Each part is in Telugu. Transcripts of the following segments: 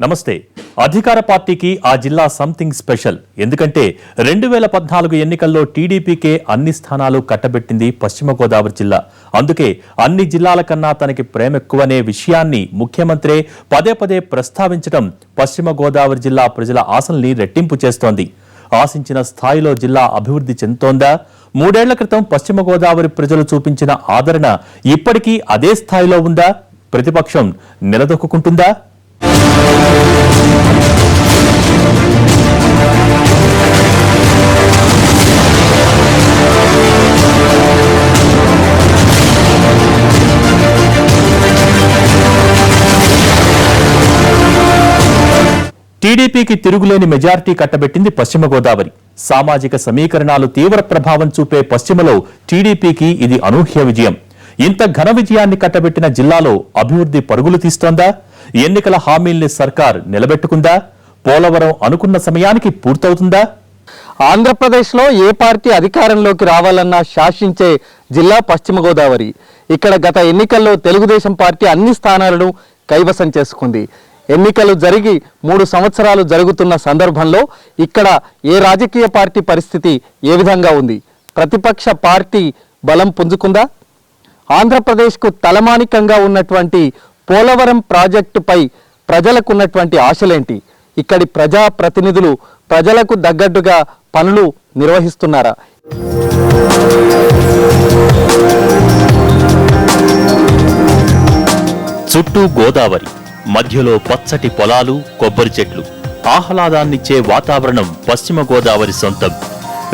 నమస్తే. అధికార పార్టీకి ఆ జిల్లా సంథింగ్ స్పెషల్. ఎందుకంటే 2014 ఎన్నికల్లో టీడీపీకే అన్ని స్థానాలు కట్టబెట్టింది పశ్చిమ గోదావరి జిల్లా. అందుకే అన్ని జిల్లాల కన్నా తనకి ప్రేమ ఎక్కువనే విషయాన్ని ముఖ్యమంత్రి పదే పదే ప్రస్తావించడం పశ్చిమ గోదావరి జిల్లా ప్రజల ఆశల్ని రెట్టింపు చేస్తోంది. ఆశించిన స్థాయిలో జిల్లా అభివృద్ధి చెందుతోందా? 3 ఏళ్ల క్రితం పశ్చిమ గోదావరి ప్రజలు చూపించిన ఆదరణ ఇప్పటికీ అదే స్థాయిలో ఉందా? ప్రతిపక్షం నిలదొక్కుంటుందా? టీడీపీకి తిరుగులేని మెజారిటీ కట్టబెట్టింది పశ్చిమ గోదావరి. సామాజిక సమీకరణాలు తీవ్ర ప్రభావం చూపే పశ్చిమలో టీడీపీకి ఇది అనూహ్య విజయం. ఇంత ఘన విజయాన్ని కట్టబెట్టిన జిల్లాలో అభివృద్ధి పరుగులు తీస్తోందా? ఎన్నికల హామీల్ని సర్కార్ నిలబెట్టుకుందా? పోలవరం అనుకున్న సమయానికి పూర్తవుతుందా? ఆంధ్రప్రదేశ్లో ఏ పార్టీ అధికారంలోకి రావాలన్నా శాసించే జిల్లా పశ్చిమ గోదావరి. ఇక్కడ గత ఎన్నికల్లో తెలుగుదేశం పార్టీ అన్ని స్థానాలను కైవసం చేసుకుంది. ఎన్నికలు జరిగి 3 సంవత్సరాలు జరుగుతున్న సందర్భంలో ఇక్కడ ఏ రాజకీయ పార్టీ పరిస్థితి ఏ విధంగా ఉంది? ప్రతిపక్ష పార్టీ బలం పుంజుకుందా? ఆంధ్రప్రదేశ్కు తలమానికంగా ఉన్నటువంటి పోలవరం ప్రాజెక్టుపై ప్రజలకున్నటువంటి ఆశలేంటి? ఇక్కడి ప్రజాప్రతినిధులు ప్రజలకు దగ్గట్టుగా పనులు నిర్వహిస్తున్నారా? చుట్టూ గోదావరి, మధ్యలో పచ్చటి పొలాలు, కొబ్బరి చెట్లు, ఆహ్లాదాన్నిచ్చే వాతావరణం పశ్చిమ గోదావరి సొంతం.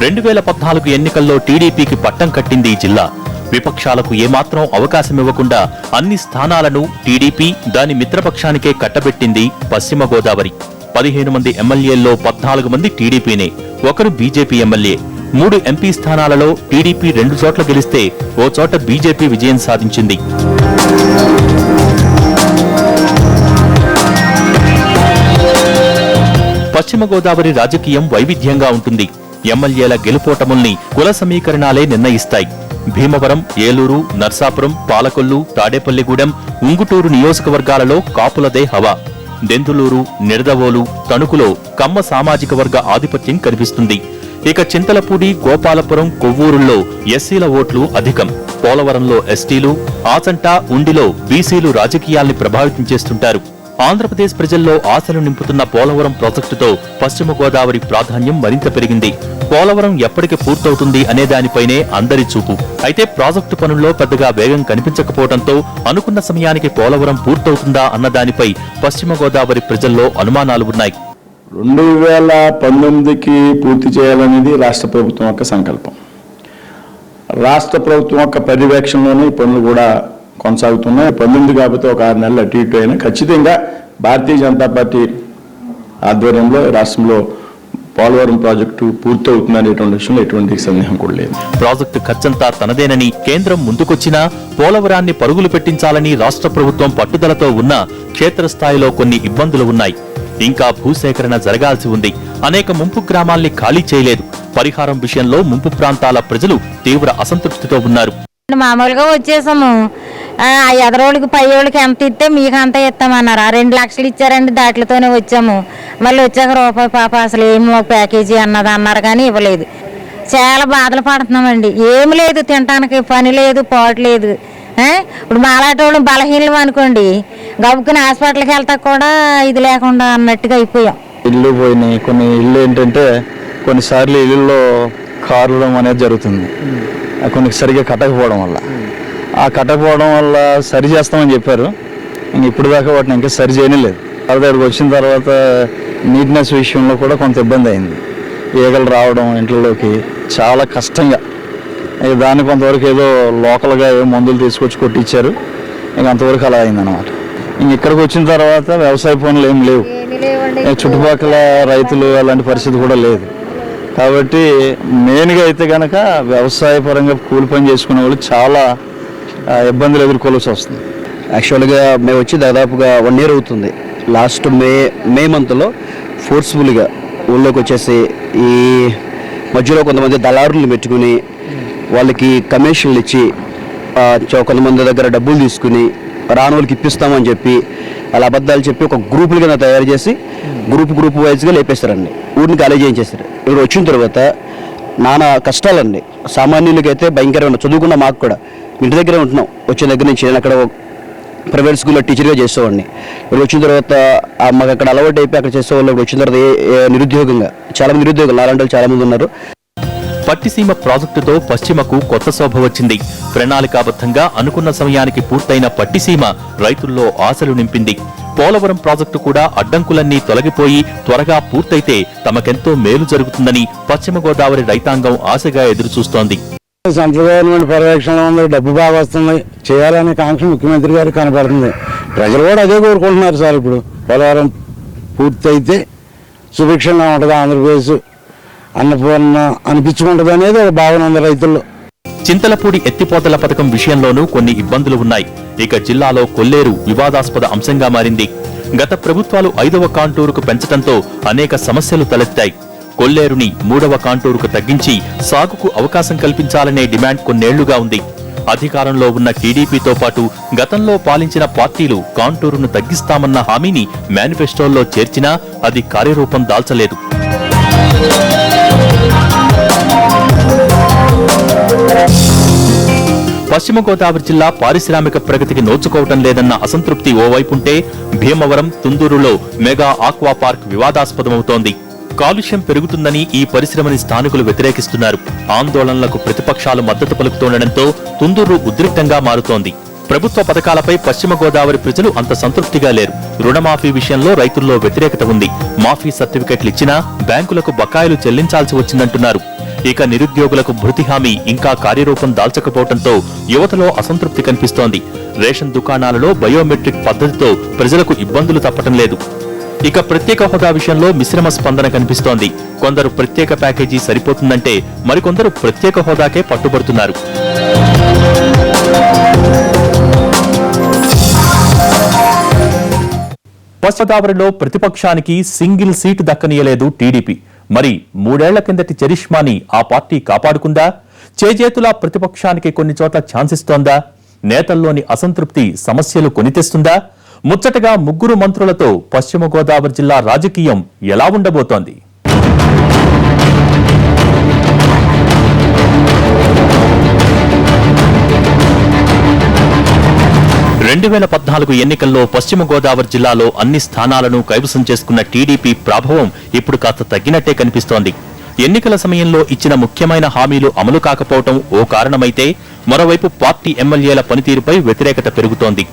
2014 ఎన్నికల్లో టీడీపీకి పట్టం కట్టింది ఈ జిల్లా. విపక్షాలకు ఏమాత్రం అవకాశం ఇవ్వకుండా అన్ని స్థానాలను టీడీపీ దాని మిత్రపక్షానికే కట్టబెట్టింది పశ్చిమ గోదావరి. 15 మంది ఎమ్మెల్యేల్లో 14 మంది టీడీపీనే, 1 బీజేపీ ఎమ్మెల్యే. 3 ఎంపీ స్థానాలలో టీడీపీ 2 చోట్ల గెలిస్తే ఓ చోట బీజేపీ విజయం సాధించింది. పశ్చిమ గోదావరి రాజకీయం వైవిధ్యంగా ఉంటుంది. ఎమ్మెల్యేల గెలుపోటముల్ని కుల సమీకరణాలే నిర్ణయిస్తాయి. భీమవరం, ఏలూరు, నర్సాపురం, పాలకొల్లు, తాడేపల్లిగూడెం, ఉంగుటూరు నియోజకవర్గాలలో కాపులదే హవా. దెందులూరు, నిడదవోలు, తణుకులో కమ్మ సామాజిక వర్గ ఆధిపత్యం కనిపిస్తుంది. ఇక చింతలపూడి, గోపాలపురం, కొవ్వూరుల్లో ఎస్సీల ఓట్లు అధికం. పోలవరంలో ఎస్టీలు, ఆచంట, ఉండిలో బీసీలు రాజకీయాల్ని ప్రభావితం చేస్తుంటారు. ఆంధ్రప్రదేశ్ ప్రజల్లో ఆశలు నింపుతున్న పోలవరం ప్రాజెక్టుతో పశ్చిమ గోదావరి ప్రాధాన్యం మరింత పెరిగింది. పోలవరం ఎప్పటికి పూర్తవుతుంది అనే దానిపైనే అందరి చూపు. అయితే ప్రాజెక్టు పనుల్లో పెద్దగా వేగం కనిపించకపోవడంతో అనుకున్న సమయానికి పోలవరం పూర్తవుతుందా అన్న దానిపై పశ్చిమ గోదావరి ప్రజల్లో అనుమానాలు ఉన్నాయి. 2019కి పూర్తి చేయాలనేది రాష్ట్ర ప్రభుత్వం యొక్క సంకల్పం. రాష్ట్ర ప్రభుత్వం యొక్క పర్యవేక్షణలోనే ఈ పనులు కూడా కొనసాగుతున్నాయి. 19 కాకపోతే ఒక 6 నెలలు అటు ఇటు అయినా ఖచ్చితంగా భారతీయ జనతా పార్టీ ఆధ్వర్యంలో రాష్ట్రంలో పోలవరం ప్రాజెక్టు పూర్తవుతుందనేటువంటి విషయంలో ఎటువంటి సందేహం కూడా లేదు. ప్రాజెక్టు ఖర్చంతా తనదేనని కేంద్రం ముందుకొచ్చినా పోలవరాన్ని పరుగులు పెట్టించాలని రాష్ట్ర ప్రభుత్వం పట్టుదలతో ఉన్నా క్షేత్రస్థాయిలో కొన్ని ఇబ్బందులు ఉన్నాయి. ఇంకా భూసేకరణ జరగాల్సి ఉంది. అనేక ముంపు గ్రామాల్ని ఖాళీ చేయలేదు. పరిహారం విషయంలో ముంపు ప్రాంతాల ప్రజలు తీవ్ర అసంతృప్తితో ఉన్నారు. మామూలుగా వచ్చేసాము. ఎదరోళ్ళకి పయ్యోళ్ళకి ఎంత ఇస్తే మీకు అంత ఇస్తామన్నారు. 2 లక్షలు ఇచ్చారండి, దాంట్లోనే వచ్చాము. మళ్ళీ వచ్చాక రూపాయి పాప అసలు ఏమి ప్యాకేజీ అన్నది అన్నారు కానీ ఇవ్వలేదు. చాలా బాధలు పడుతున్నామండి. ఏమి లేదు, తినడానికి పని లేదు, పాటు లేదు. ఇప్పుడు మాలాటోళ్ళు బలహీనలు అనుకోండి, గబుక్కుని హాస్పిటల్కి వెళ్తా కూడా ఇది లేకుండా అన్నట్టుగా అయిపోయాం. ఇల్లు పోయినాయి. కొన్ని ఇల్లు ఏంటంటే కొన్నిసార్లు ఇల్లులో కారడం అనేది జరుగుతుంది. కొన్ని సరిగ్గా కట్టకపోవడం వల్ల, ఆ కట్టకపోవడం వల్ల సరి చేస్తామని చెప్పారు. ఇప్పుడు దాకా వాటిని ఇంకా సరి చేయలేదు. అక్కడికి వచ్చిన తర్వాత నీట్నెస్ విషయంలో కూడా కొంత ఇబ్బంది అయింది. ఈగలు రావడం ఇంట్లోకి చాలా కష్టంగా. దాన్ని కొంతవరకు ఏదో లోకల్గా ఏదో మందులు తీసుకొచ్చి కొట్టించారు. ఇంక అంతవరకు అలా అయిందన్నమాట. ఇంక ఇక్కడికి వచ్చిన తర్వాత వ్యవసాయ పనులు ఏం లేవు. చుట్టుపక్కల రైతులు అలాంటి పరిస్థితి కూడా లేదు. కాబట్టి మెయిన్గా అయితే కనుక వ్యవసాయ పరంగా కూలి పని చేసుకునే వాళ్ళు చాలా ఇబ్బందులు ఎదుర్కోవాల్సి వస్తుంది. యాక్చువల్గా మేము వచ్చి దాదాపుగా 1 year అవుతుంది. లాస్ట్ మే మంత్లో ఫోర్స్ఫుల్గా ఊళ్ళోకి వచ్చేసి ఈ మధ్యలో కొంతమంది దళారులు పెట్టుకుని వాళ్ళకి కమిషన్లు ఇచ్చి కొంతమంది దగ్గర డబ్బులు తీసుకుని రాని వాళ్ళకి ఇప్పిస్తామని చెప్పి అలా అబద్ధాలు చెప్పి ఒక గ్రూపులు కింద తయారు చేసి గ్రూప్ వైజ్గా లేపేస్తారండి. ఊరిని ఖాళీ చేయించేస్తారు. ఇక్కడ వచ్చిన తర్వాత నానా కష్టాలండి. సామాన్యులకైతే భయంకరమైన, చదువుకున్న మాకు కూడా ఇంటి దగ్గరే ఉంటున్నాం. వచ్చిన దగ్గర నుంచి నేను అక్కడ ప్రైవేట్ స్కూల్లో టీచర్గా చేసేవాడిని. ఇక్కడ వచ్చిన తర్వాత మాకు అక్కడ అలవాటు అయిపోయి అక్కడ చేసేవాళ్ళు. ఇప్పుడు వచ్చిన తర్వాత నిరుద్యోగంగా చాలామంది నిరుద్యోగులు నాలాంటి వాళ్ళు చాలామంది ఉన్నారు. పట్టిసీమ ప్రాజెక్టుతో పశ్చిమకు కొత్త శోభ వచ్చింది. ప్రణాళికాబద్ధంగా అనుకున్న సమయానికి పూర్తయిన పట్టిసీమ రైతుల్లో ఆశలు నింపింది. పోలవరం ప్రాజెక్టు కూడా అడ్డంకులన్నీ తొలగిపోయి త్వరగా పూర్తయితే తమకెంతో మేలు జరుగుతుందని పశ్చిమ గోదావరి రైతాంగం ఆశగా ఎదురుచూస్తోంది. సెంట్రల్ గవర్నమెంట్ పర్యవేక్షణలో ఉంది, డబ్బు బాగా వస్తుంది, చేయాలనే కాంక్ష ముఖ్యమంత్రి గారికి కనపడుతుంది. ప్రజలు కూడా అదే కోరుకుంటున్నారు సార్. ఇప్పుడు పోలవరం పూర్తయితే సుభిక్షంగా ఉంటుంది ఆంధ్రప్రదేశ్, అన్నపూర్ణ అనిపించుకుంటుంది అనేది ఒక భావన ఉంది రైతుల్లో. చింతలపూడి ఎత్తిపోతల పథకం విషయంలోనూ కొన్ని ఇబ్బందులు ఉన్నాయి. ఇక జిల్లాలో కొల్లేరు వివాదాస్పద అంశంగా మారింది. గత ప్రభుత్వాలు 5వ కాంటూరుకు పెంచడంతో అనేక సమస్యలు తలెత్తాయి. కొల్లేరుని 3వ కాంటూరుకు తగ్గించి సాగుకు అవకాశం కల్పించాలనే డిమాండ్ కొన్నేళ్లుగా ఉంది. అధికారంలో ఉన్న టీడీపీతో పాటు గతంలో పాలించిన పార్టీలు కాంటూరును తగ్గిస్తామన్న హామీని మేనిఫెస్టోల్లో చేర్చినా అది కార్యరూపం దాల్చలేదు. పశ్చిమ గోదావరి జిల్లా పారిశ్రామిక ప్రగతికి నోచుకోవటం లేదన్న అసంతృప్తి ఓవైపుంటే భీమవరం, తుందూరులో మెగా ఆక్వా పార్క్ వివాదాస్పదమవుతోంది. కాలుష్యం పెరుగుతుందని ఈ పరిశ్రమని స్థానికులు వ్యతిరేకిస్తున్నారు. ఆందోళనలకు ప్రతిపక్షాలు మద్దతు పలుకుతుండటంతో తుందూరు ఉద్రిక్తంగా మారుతోంది. ప్రభుత్వ పథకాలపై పశ్చిమ గోదావరి ప్రజలు అంత సంతృప్తిగా లేరు. రుణమాఫీ విషయంలో రైతుల్లో వ్యతిరేకత ఉంది. మాఫీ సర్టిఫికెట్లు ఇచ్చినా బ్యాంకులకు బకాయిలు చెల్లించాల్సి వచ్చిందంటున్నారు. ఇక నిరుద్యోగులకు భృతి హామీ ఇంకా కార్యరూపం దాల్చకపోవడంతో యువతలో అసంతృప్తి కనిపిస్తోంది. రేషన్ దుకాణాలలో బయోమెట్రిక్ పద్ధతితో ప్రజలకు ఇబ్బందులు తప్పటం లేదు. ఇక ప్రత్యేక హోదా విషయంలో మిశ్రమ స్పందన కనిపిస్తోంది. కొందరు ప్రత్యేక ప్యాకేజీ సరిపోతుందంటే మరికొందరు ప్రత్యేక హోదాకే పట్టుబడుతున్నారు. పశ్చిమ గోదావరిలో ప్రతిపక్షానికి సింగిల్ సీటు దక్కనీయలేదు టీడీపీ. మరి 3 ఏళ్ల కిందటి చరిష్మాని ఆ పార్టీ కాపాడుకుందా? చేజేతులా ప్రతిపక్షానికి కొన్ని చోట్ల ఛాన్స్ ఇస్తోందా? నేతల్లోని అసంతృప్తి సమస్యలు కొని తెస్తుందా? ముచ్చటగా 3 మంత్రులతో పశ్చిమ గోదావరి జిల్లా రాజకీయం ఎలా ఉండబోతోంది? 2014 ఎన్నికల్లో పశ్చిమ గోదావరి జిల్లాలో అన్ని స్థానాలను కైవసం చేసుకున్న టీడీపీ ప్రభావం ఇప్పుడు కాస్త తగ్గినట్టే కనిపిస్తోంది. ఎన్నికల సమయంలో ఇచ్చిన ముఖ్యమైన హామీలు అమలు కాకపోవడం ఓ కారణమైతే, మరోవైపు పార్టీ ఎమ్మెల్యేల పనితీరుపై వ్యతిరేకత పెరుగుతోంది.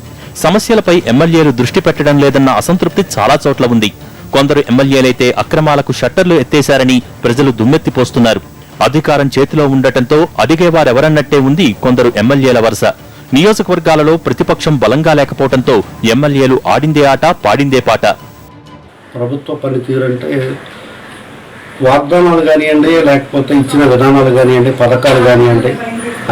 సమస్యలపై ఎమ్మెల్యేలు దృష్టి పెట్టడం లేదన్న అసంతృప్తి చాలా చోట్ల ఉంది. కొందరు ఎమ్మెల్యేలైతే అక్రమాలకు షట్టర్లు ఎత్తేశారని ప్రజలు దుమ్మెత్తిపోస్తున్నారు. అధికారం చేతిలో ఉండటంతో అడిగేవారెవరన్నట్టే ఉంది కొందరు ఎమ్మెల్యేల వరుస. నియోజకవర్గాలలో ప్రతిపక్షం బలంగా లేకపోవడంతో ఎమ్మెల్యేలు ఆడిందే ఆట, పాడిందే పాట. ప్రభుత్వ పనితీరు అంటే వాగ్దానాలు కానివ్వండి, లేకపోతే ఇచ్చిన విధానాలు కానివ్వండి, పథకాలు కానివ్వండి,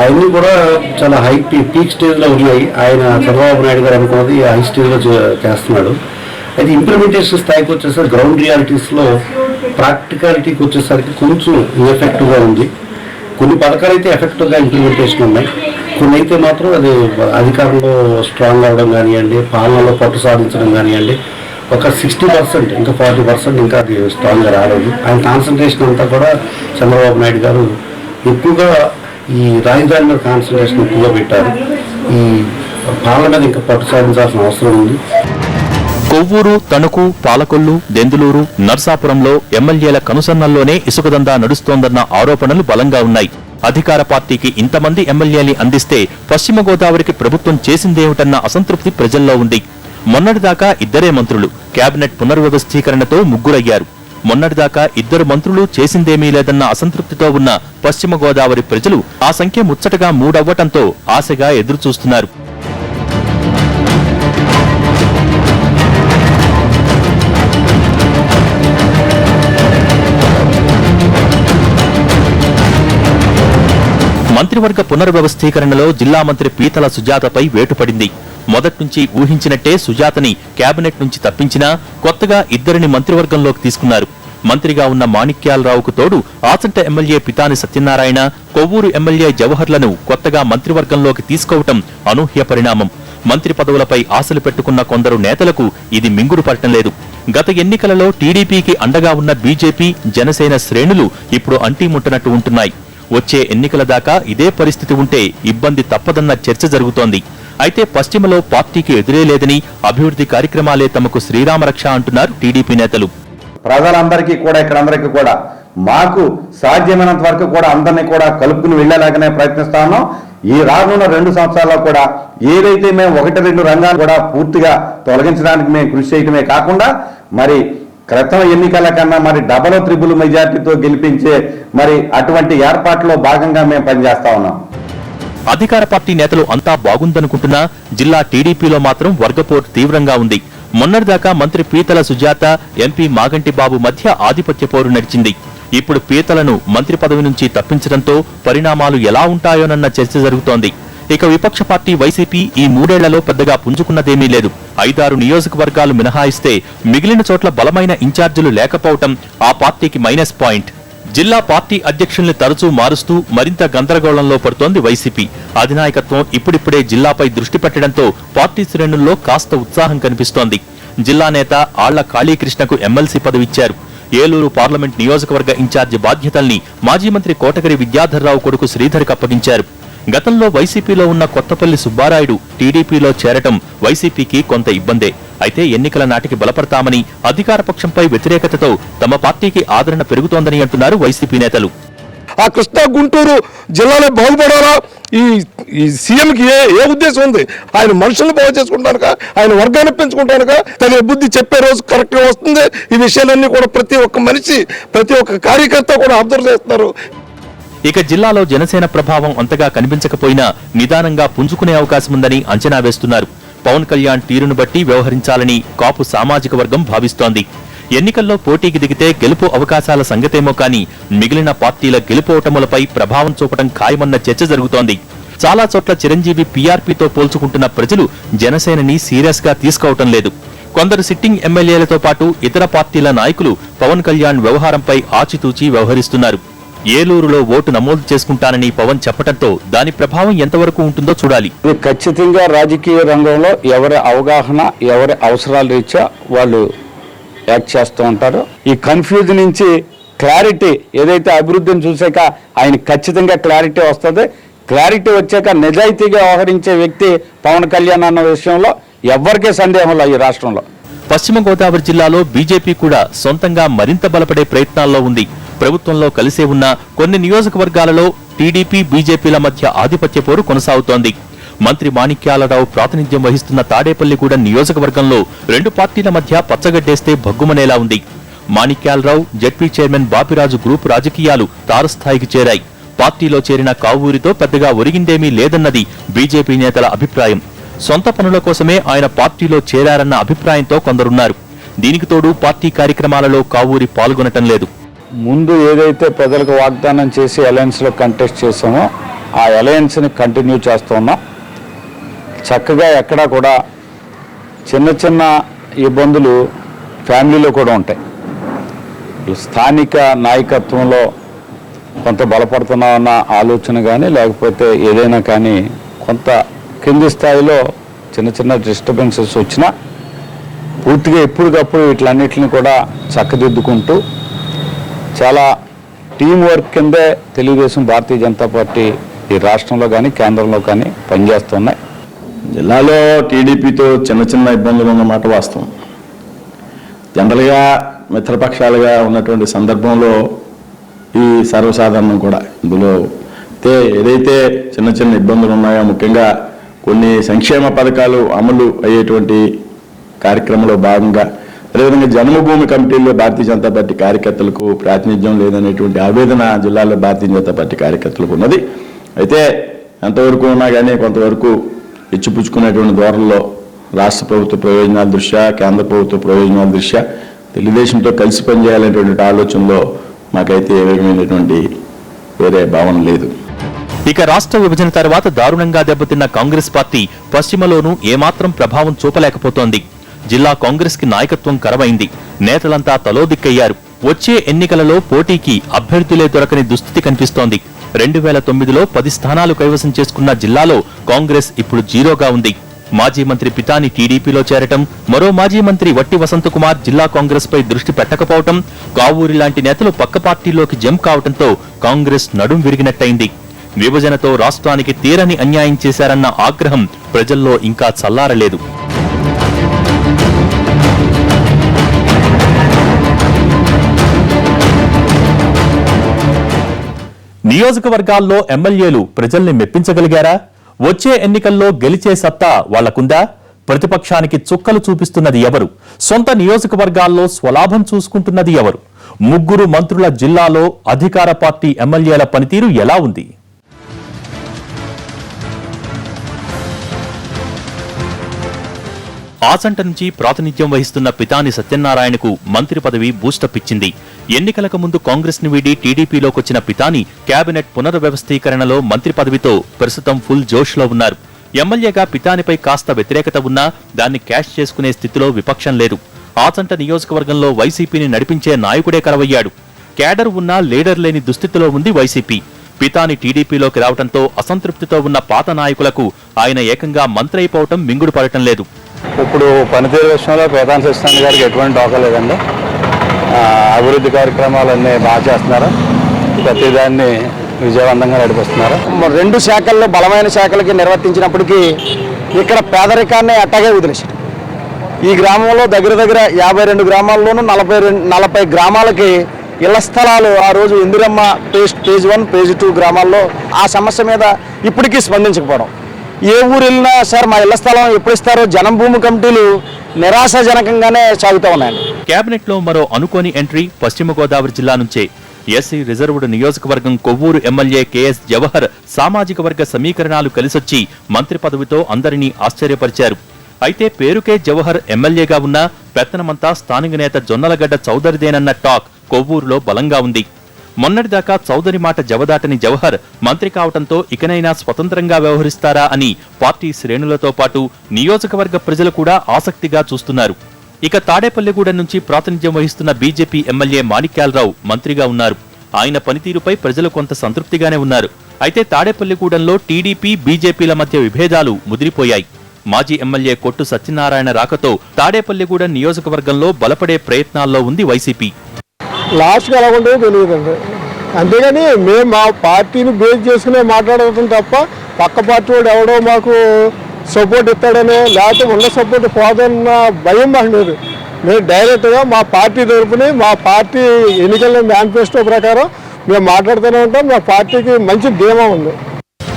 అవన్నీ కూడా చాలా హై పీక్ స్టేజ్లో ఉన్నాయి. ఆయన చంద్రబాబు నాయుడు గారు అనుకున్నది హై స్టేజ్లో చేస్తున్నాడు. అయితే ఇంప్లిమెంటేషన్ స్థాయికి వచ్చేసరికి గ్రౌండ్ రియాలిటీస్లో ప్రాక్టికాలిటీకి వచ్చేసరికి కొంచెం ఇన్ఎఫెక్టివ్గా ఉంది. కొన్ని పథకాలు అయితే ఎఫెక్టివ్గా ఇంప్లిమెంటేషన్ ఉన్నాయి, కొన్ని అయితే మాత్రం అది అధికారంలో స్ట్రాంగ్ అవ్వడం కానివ్వండి, పాలనలో పట్టు సాధించడం కానివ్వండి, ఒక 60%, ఇంకా 40% ఇంకా అది స్ట్రాంగ్గా రాలేదు. ఆయన కాన్సన్ట్రేషన్ అంతా కూడా చంద్రబాబు నాయుడు గారు ఎక్కువగా ఈ రాజధాని మీద కాన్సన్ట్రేషన్ ఎక్కువగా పెట్టారు. ఈ పాలన మీద ఇంకా పట్టు సాధించాల్సిన అవసరం ఉంది. కొవ్వూరు, తణుకు, పాలకొల్లు, దెందులూరు, నర్సాపురంలో ఎమ్మెల్యేల కనుసన్నల్లోనే ఇసుకదందా నడుస్తోందన్న ఆరోపణలు బలంగా ఉన్నాయి. అధికార పార్టీకి ఇంతమంది ఎమ్మెల్యేలు అందిస్తే పశ్చిమ గోదావరికి ప్రభుత్వం చేసిందేమిటన్న అసంతృప్తి ప్రజల్లో ఉంది. మొన్నటిదాకా 2 మంత్రులు, కేబినెట్ పునర్వ్యవస్థీకరణతో 3 అయ్యారు. మొన్నటిదాకా 2 మంత్రులు చేసిందేమీ లేదన్న అసంతృప్తితో ఉన్న పశ్చిమ గోదావరి ప్రజలు ఆ సంఖ్య ముచ్చటగా 3 అవ్వటంతో ఆశగా ఎదురుచూస్తున్నారు. మంత్రివర్గ పునర్వ్యవస్థీకరణలో జిల్లా మంత్రి పీతల సుజాతపై వేటుపడింది. మొదట్నుంచి ఊహించినట్టే సుజాతని కేబినెట్ నుంచి తప్పించినా కొత్తగా 2 మంత్రివర్గంలోకి తీసుకున్నారు. మంత్రిగా ఉన్న మాణిక్యాలరావుకు తోడు ఆచంట ఎమ్మెల్యే పితాని సత్యనారాయణ, కొవ్వూరు ఎమ్మెల్యే జవహర్లను కొత్తగా మంత్రివర్గంలోకి తీసుకోవటం అనూహ్య పరిణామం. మంత్రి పదవులపై ఆశలు పెట్టుకున్న కొందరు నేతలకు ఇది మింగుడు పడటం లేదు. గత ఎన్నికలలో టీడీపీకి అండగా ఉన్న బీజేపీ, జనసేన శ్రేణులు ఇప్పుడు అంటీముట్టనట్టు ఉంటున్నాయి. వచ్చే ఎన్నికల దాకా ఇదే పరిస్థితి ఉంటే ఇబ్బంది తప్పదన్న చర్చ జరుగుతోంది. అయితే పశ్చిమలో పార్టీకి ఎదురే లేదని, అభివృద్ధి కార్యక్రమాలే తమకు శ్రీరామరక్ష అంటున్నారు టీడీపీ నేతలు. ప్రజలందరికీ కూడా ఇక్కడందరికీ కూడా మాకు సాధ్యమైనంత వరకు కూడా అందరినీ కూడా కలుపుకుని వెళ్ళేలాగానే ప్రయత్నిస్తా ఉన్నాం. ఈ రానున్న 2 సంవత్సరాల్లో కూడా ఏదైతే మేము 1-2 రంగాలు కూడా పూర్తిగా తొలగించడానికి మేము కృషి చేయడమే కాకుండా మరి క్రితం ఎన్నికల కన్నా మరి డబల్ త్రిబుల్ మెజార్టీతో గెలిపించే మరి అటువంటి ఏర్పాట్లో భాగంగా మేము పనిచేస్తా ఉన్నాం. అధికార పార్టీ నేతలు అంతా బాగుందనుకుంటున్నా జిల్లా టీడీపీలో మాత్రం వర్గపోరు తీవ్రంగా ఉంది. మొన్నటిదాకా మంత్రి పీతల సుజాత, ఎంపీ మాగంటి బాబు మధ్య ఆధిపత్య పోరు నడిచింది. ఇప్పుడు పీతలను మంత్రి పదవి నుంచి తప్పించడంతో పరిణామాలు ఎలా ఉంటాయోనన్న చర్చ జరుగుతోంది. ఇక విపక్ష పార్టీ వైసీపీ ఈ 3 ఏళ్లలో పెద్దగా పుంజుకున్నదేమీ లేదు. 5-6 నియోజకవర్గాలు మినహాయిస్తే మిగిలిన చోట్ల బలమైన ఇన్ఛార్జీలు లేకపోవటం ఆ పార్టీకి మైనస్ పాయింట్. జిల్లా పార్టీ అధ్యక్షుల్ని తరచూ మారుస్తూ మరింత గందరగోళంలో పడుతోంది వైసీపీ. అధినాయకత్వం ఇప్పుడిప్పుడే జిల్లాపై దృష్టి పెట్టడంతో పార్టీ శ్రేణుల్లో కాస్త ఉత్సాహం కనిపిస్తోంది. జిల్లా నేత ఆళ్ల కాళీకృష్ణకు ఎమ్మెల్సీ పదవిచ్చారు. ఏలూరు పార్లమెంట్ నియోజకవర్గ ఇన్ఛార్జి బాధ్యతల్ని మాజీ మంత్రి కోటగిరి విద్యాధర్రావు కొడుకు శ్రీధర్కి అప్పగించారు. గతంలో వైసీపీలో ఉన్న కొత్తపల్లి సుబ్బారాయుడు టీడీపీలో చేరటం వైసీపీకి కొంత ఇబ్బందే. అయితే ఎన్నికల నాటికి బలపడతామని, అధికార పక్షంపై వ్యతిరేకతతో తమ పార్టీకి ఆదరణ పెరుగుతోందని అంటున్నారు వైసీపీ నేతలు. ఆ కృష్ణా గుంటూరు జిల్లాలో బాగుపడాలా, ఈ సీఎంకి ఏ ఉద్దేశం ఉంది? ఆయన మనుషులను బాగు చేసుకుంటానుక, ఆయన వర్గాన్ని పెంచుకుంటానుక, తన బుద్ధి చెప్పే రోజు కరెక్ట్గా వస్తుంది. ఈ విషయాలన్నీ కూడా ప్రతి ఒక్క మనిషి, ప్రతి ఒక్క కార్యకర్త కూడా అబ్జర్వ్ చేస్తున్నారు. ఇక జిల్లాలో జనసేన ప్రభావం అంతగా కనిపించకపోయినా నిదానంగా పుంజుకునే అవకాశముందని అంచనా వేస్తున్నారు. పవన్ కళ్యాణ్ తీరును బట్టి వ్యవహరించాలని కాపు సామాజిక వర్గం భావిస్తోంది. ఎన్నికల్లో పోటీకి దిగితే గెలుపు అవకాశాల సంగతేమో కానీ మిగిలిన పార్టీల గెలుపోటములపై ప్రభావం చూపడం ఖాయమన్న చర్చ జరుగుతోంది. చాలా చోట్ల చిరంజీవి పీఆర్పీతో పోల్చుకుంటున్న ప్రజలు జనసేనని సీరియస్ గా తీసుకోవటం లేదు. కొందరు సిట్టింగ్ ఎమ్మెల్యేలతో పాటు ఇతర పార్టీల నాయకులు పవన్ కళ్యాణ్ వ్యవహారంపై ఆచితూచి వ్యవహరిస్తున్నారు. ఏలూరులో ఓటు నమోదు చేసుకుంటానని పవన్ చెప్పడంతో దాని ప్రభావం ఎంతవరకు ఉంటుందో చూడాలి. ఖచ్చితంగా రాజకీయ రంగంలో ఎవరి అవగాహన, ఎవరి అవసరాల రీత్యా వాళ్ళు యాక్ట్ చేస్తూ ఉంటారు. ఈ కన్ఫ్యూజ్ నుంచి క్లారిటీ, ఏదైతే అభివృద్ధిని చూసాక ఆయన ఖచ్చితంగా క్లారిటీ వస్తుంది. క్లారిటీ వచ్చాక నిజాయితీగా వ్యవహరించే వ్యక్తి పవన్ కళ్యాణ్ అన్న విషయంలో ఎవరికే సందేహం లేదు ఈ రాష్ట్రంలో. పశ్చిమ గోదావరి జిల్లాలో బీజేపీ కూడా సొంతంగా మరింత బలపడే ప్రయత్నాల్లో ఉంది. ప్రభుత్వంలో కలిసే ఉన్న కొన్ని నియోజకవర్గాలలో టీడీపీ, బీజేపీల మధ్య ఆధిపత్య పోరు కొనసాగుతోంది. మంత్రి మాణిక్యాలరావు ప్రాతినిధ్యం వహిస్తున్న తాడేపల్లిగూడెం నియోజకవర్గంలో 2 పార్టీల మధ్య పచ్చగడ్డేస్తే భగ్గుమనేలా ఉంది. Manikyalarao, ZP chairman Bapiraju group రాజకీయాలు తారస్థాయికి చేరాయి. పార్టీలో చేరిన కావూరితో పెద్దగా ఒరిగిందేమీ లేదన్నది బీజేపీ నేతల అభిప్రాయం. సొంత పనుల కోసమే ఆయన పార్టీలో చేరారన్న అభిప్రాయంతో కొందరున్నారు. దీనికి తోడు పార్టీ కార్యక్రమాలలో కావూరి పాల్గొనటం లేదు. ముందు ఏదైతే ప్రజలకు వాగ్దానం చేసి అలయన్స్లో కంటెస్ట్ చేసామో ఆ అలయన్స్ని కంటిన్యూ చేస్తున్నాం. చక్కగా ఎక్కడా కూడా చిన్న చిన్న ఇబ్బందులు ఫ్యామిలీలో కూడా ఉంటాయి. స్థానిక నాయకత్వంలో కొంత బలపడుతున్నామన్న ఆలోచన కానీ, లేకపోతే ఏదైనా కానీ కొంత కింది స్థాయిలో చిన్న చిన్న డిస్టర్బెన్సెస్ వచ్చినా పూర్తిగా ఎప్పటికప్పుడు వీటిలన్నిటిని కూడా చక్కదిద్దుకుంటూ చాలా టీం వర్క్ కిందే తెలుగుదేశం, భారతీయ జనతా పార్టీ ఈ రాష్ట్రంలో కానీ కేంద్రంలో కానీ పనిచేస్తున్నాయి. జిల్లాలో టీడీపీతో చిన్న చిన్న ఇబ్బందులు ఉన్నమాట వాస్తవం. జనరల్గా మిత్రపక్షాలుగా ఉన్నటువంటి సందర్భంలో ఈ సర్వసాధారణం కూడా ఇందులో ఏదైతే చిన్న చిన్న ఇబ్బందులు ఉన్నాయో, ముఖ్యంగా కొన్ని సంక్షేమ పథకాలు అమలు అయ్యేటువంటి కార్యక్రమంలో భాగంగా, అదేవిధంగా జన్మభూమి కమిటీల్లో భారతీయ జనతా పార్టీ కార్యకర్తలకు ప్రాతినిధ్యం లేదనేటువంటి ఆవేదన జిల్లాలో భారతీయ జనతా పార్టీ కార్యకర్తలకు ఉన్నది. అయితే ఎంతవరకు ఉన్నా కానీ కొంతవరకు ఇచ్చిపుచ్చుకునేటువంటి ధోరణిలో రాష్ట్ర ప్రభుత్వ ప్రయోజనాల దృష్ట్యా, కేంద్ర ప్రభుత్వ ప్రయోజనాల దృష్ట్యా తెలుగుదేశంతో కలిసి పనిచేయాలనేటువంటి ఆలోచనలో మాకైతే ఏ విధమైనటువంటి వేరే భావన లేదు. ఇక రాష్ట్ర విభజన తర్వాత దారుణంగా దెబ్బతిన్న కాంగ్రెస్ పార్టీ పశ్చిమలోనూ ఏమాత్రం ప్రభావం చూపలేకపోతోంది. జిల్లా కాంగ్రెస్ కి నాయకత్వం కరవైంది. నేతలంతా తలోదిక్కయ్యారు. వచ్చే ఎన్నికలలో పోటీకి అభ్యర్థులే దొరకని దుస్థితి కనిపిస్తోంది. 2009లో 10 స్థానాలు కైవసం చేసుకున్న జిల్లాలో కాంగ్రెస్ ఇప్పుడు జీరోగా ఉంది. మాజీ మంత్రి పితాని టీడీపీలో చేరటం, మరో మాజీ మంత్రి వట్టి వసంతకుమార్ జిల్లా కాంగ్రెస్ పై దృష్టి పెట్టకపోవటం, కావూరి లాంటి నేతలు పక్క పార్టీలోకి జంప్ కావటంతో కాంగ్రెస్ నడుం విరిగినట్టయింది. విభజనతో రాష్ట్రానికి తీరని అన్యాయం చేశారన్న ఆగ్రహం ప్రజల్లో ఇంకా చల్లారలేదు. నియోజకవర్గాల్లో ఎమ్మెల్యేలు ప్రజల్ని మెప్పించగలిగారా? వచ్చే ఎన్నికల్లో గెలిచే సత్తా వాళ్లకుందా? ప్రతిపక్షానికి చుక్కలు చూపిస్తున్నది ఎవరు? సొంత నియోజకవర్గాల్లో స్వలాభం చూసుకుంటున్నది ఎవరు? ముగ్గురు మంత్రుల జిల్లాలో అధికార పార్టీ ఎమ్మెల్యేల పనితీరు ఎలా ఉంది? ఆచంట నుంచి ప్రాతినిధ్యం వహిస్తున్న పితాని సత్యనారాయణకు మంత్రి పదవి బూస్టప్ ఇచ్చింది. ఎన్నికలకు ముందు కాంగ్రెస్ ను వీడి టీడీపీలోకొచ్చిన పితాని కేబినెట్ పునర్వ్యవస్థీకరణలో మంత్రి పదవితో ప్రస్తుతం ఫుల్ జోష్లో ఉన్నారు. ఎమ్మెల్యేగా పితానిపై కాస్త వ్యతిరేకత ఉన్నా దాన్ని క్యాష్ చేసుకునే స్థితిలో విపక్షం లేదు. ఆచంట నియోజకవర్గంలో వైసీపీని నడిపించే నాయకుడే కరవయ్యాడు. కేడర్ ఉన్నా లీడర్ లేని దుస్థితిలో ఉంది వైసీపీ. పితాని టీడీపీలోకి రావడంతో అసంతృప్తితో ఉన్న పాత నాయకులకు ఆయన ఏకంగా మంత్రి అయిపోవటం మింగుడు పడటం లేదు. ఇప్పుడు పనితీరు విషయంలో పేదాన సత్యనారాయణ గారికి ఎటువంటి డోకా లేదండి. అభివృద్ధి కార్యక్రమాలన్నీ బాగా చేస్తున్నారు. ప్రతిదాన్ని విజయవంతంగా నడిపిస్తున్నారు. 2 శాఖల్లో బలమైన శాఖలకి నిర్వర్తించినప్పటికీ ఇక్కడ పేదరికాన్ని అట్టగే వదిలేశారు. ఈ గ్రామంలో దగ్గర 52 గ్రామాల్లోనూ 40 గ్రామాలకి ఇళ్ల స్థలాలు ఆ రోజు ఇందిరమ్మ ఫేజ్ 1, ఫేజ్ 2 గ్రామాల్లో ఆ సమస్య మీద ఇప్పటికీ స్పందించకపోవడం. ఏ ఊరు వెళ్ళినా సార్ మా ఇళ్ల స్థలం ఎప్పుడు ఇస్తారో జనం భూమి కమిటీలు నిరాశాజనకంగానే సాగుతూ ఉన్నాయండి. కేబినెట్ లో మరో అనుకోని ఎంట్రీ పశ్చిమ గోదావరి జిల్లా నుంచే. ఎస్సీ రిజర్వ్డ్ నియోజకవర్గం కొవ్వూరు ఎమ్మెల్యే కేఎస్ జవహర్ సామాజిక వర్గ సమీకరణాలు కలిసొచ్చి మంత్రి పదవితో అందరినీ ఆశ్చర్యపరిచారు. అయితే పేరుకే జవహర్ ఎమ్మెల్యేగా ఉన్న పెత్తనమంతా స్థానిక నేత జొన్నలగడ్డ చౌదరిదేనన్న టాక్ కొవ్వూరులో బలంగా ఉంది. మొన్నటిదాకా చౌదరి మాట జవదాటని జవహర్ మంత్రి కావటంతో ఇకనైనా స్వతంత్రంగా వ్యవహరిస్తారా అని పార్టీ శ్రేణులతో పాటు నియోజకవర్గ ప్రజలు కూడా ఆసక్తిగా చూస్తున్నారు. ఇక తాడేపల్లిగూడెం నుంచి ప్రాతినిధ్యం వహిస్తున్న బీజేపీ ఎమ్మెల్యే మాణిక్యాలరావు మంత్రిగా ఉన్నారు. ఆయన పనితీరుపై ప్రజలు కొంత సంతృప్తిగానే ఉన్నారు. అయితే తాడేపల్లిగూడెంలో టీడీపీ బీజేపీల మధ్య విభేదాలు ముదిరిపోయాయి. మాజీ ఎమ్మెల్యే కొట్టు సత్యనారాయణ రాకతో తాడేపల్లిగూడెం నియోజకవర్గంలో బలపడే ప్రయత్నాల్లో ఉంది వైసీపీ. లాస్ట్గా ఎలా ఉంటుందో తెలియదండి. అంతేగాని మేము మా పార్టీని బేస్ చేసుకునే మాట్లాడుతాం తప్ప పక్క పార్టీ వాడు ఎవడో మాకు సపోర్ట్ ఇస్తాడనే లేకపోతే ఉన్న సపోర్ట్ పోదన్న భయం మాకు లేదు. మేము డైరెక్ట్గా మా పార్టీ తరపుని మా పార్టీ ఎన్నికల మేనిఫెస్టో ప్రకారం మేము మాట్లాడుతూనే ఉంటాం. మా పార్టీకి మంచి ధీమా ఉంది.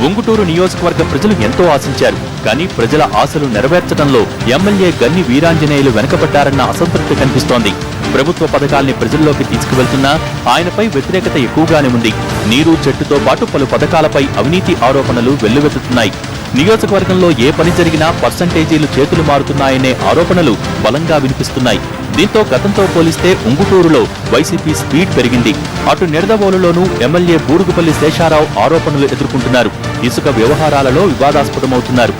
ఉంగుటూరు నియోజకవర్గ ప్రజలు ఎంతో ఆశించారు. కానీ ప్రజల ఆశలు నెరవేర్చడంలో ఎమ్మెల్యే గన్ని వీరాంజనేయులు వెనకబడ్డారన్న అసంతృప్తి కనిపిస్తోంది. ప్రభుత్వ పథకాల్ని ప్రజల్లోకి తీసుకువెళ్తున్నా ఆయనపై వ్యతిరేకత ఎక్కువగానే ఉంది. నీరు చెట్టుతో పాటు పలు పథకాలపై అవినీతి ఆరోపణలు వెల్లువెత్తుతున్నాయి. నియోజకవర్గంలో ఏ పని జరిగినా పర్సంటేజీలు చేతులు మారుతున్నాయనే ఆరోపణలు బలంగా వినిపిస్తున్నాయి. దీంతో గతంతో పోలిస్తే ఉంగుటూరులో వైసీపీ స్పీడ్ పెరిగింది. అటు నిడదవోలులోనూ ఎమ్మెల్యే బూరుగుపల్లి శేషారావు ఆరోపణలు ఎదుర్కొంటున్నారు. ఇసుక వ్యవహారాలలో వివాదాస్పదమవుతున్నారు.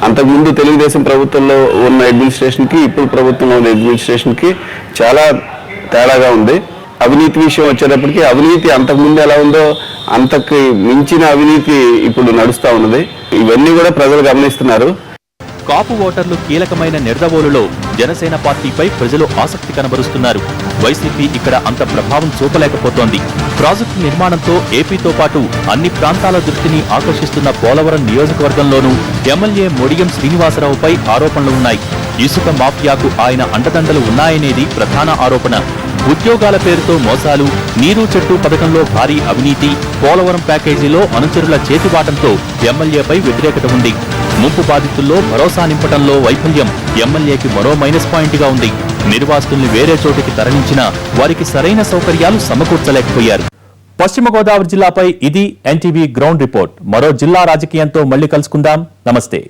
అంతకుముందు తెలుగుదేశం ప్రభుత్వంలో ఉన్న అడ్మినిస్ట్రేషన్ కి ఇప్పుడు ప్రభుత్వంలో ఉన్న అడ్మినిస్ట్రేషన్ కి చాలా తేడాగా ఉంది. అవినీతి విషయం వచ్చేటప్పటికి అవినీతి అంతకుముందు ఎలా ఉందో అంతకు మించిన అవినీతి ఇప్పుడు నడుస్తా ఉన్నది. ఇవన్నీ కూడా ప్రజలు గమనిస్తున్నారు. కాపు ఓటర్లు కీలకమైన నిడదవోలులో జనసేన పార్టీపై ప్రజలు ఆసక్తి కనబరుస్తున్నారు. వైసీపీ ఇక్కడ అంత ప్రభావం చూపలేకపోతోంది. ప్రాజెక్టు నిర్మాణంతో ఏపీతో పాటు అన్ని ప్రాంతాల దృష్టిని ఆకర్షిస్తున్న పోలవరం నియోజకవర్గంలోనూ ఎమ్మెల్యే మొడియం శ్రీనివాసరావుపై ఆరోపణలు ఉన్నాయి. ఇసుక మాఫియాకు ఆయన అండదండలు ఉన్నాయనేది ప్రధాన ఆరోపణ. ఉద్యోగాల పేరుతో మోసాలు, నీరు చెట్టు పథకంలో భారీ అవినీతి, పోలవరం ప్యాకేజీలో అనుచరుల చేతివాటంతో ఎమ్మెల్యేపై వ్యతిరేకత ఉంది. ముంపు బాధితుల్లో భరోసా నింపడంలో వైఫల్యం ఎమ్మెల్యేకి మరో మైనస్ పాయింట్గా ఉంది. నిర్వాసితుల్ని వేరే చోటికి తరలించినా వారికి సరైన సౌకర్యాలు సమకూర్చలేకపోయారు. పశ్చిమ గోదావరి జిల్లాపై ఇది ఎన్టీవీ గ్రౌండ్ రిపోర్ట్. మరో జిల్లా రాజకీయంతో మళ్ళీ కలుసుకుందాం. నమస్తే.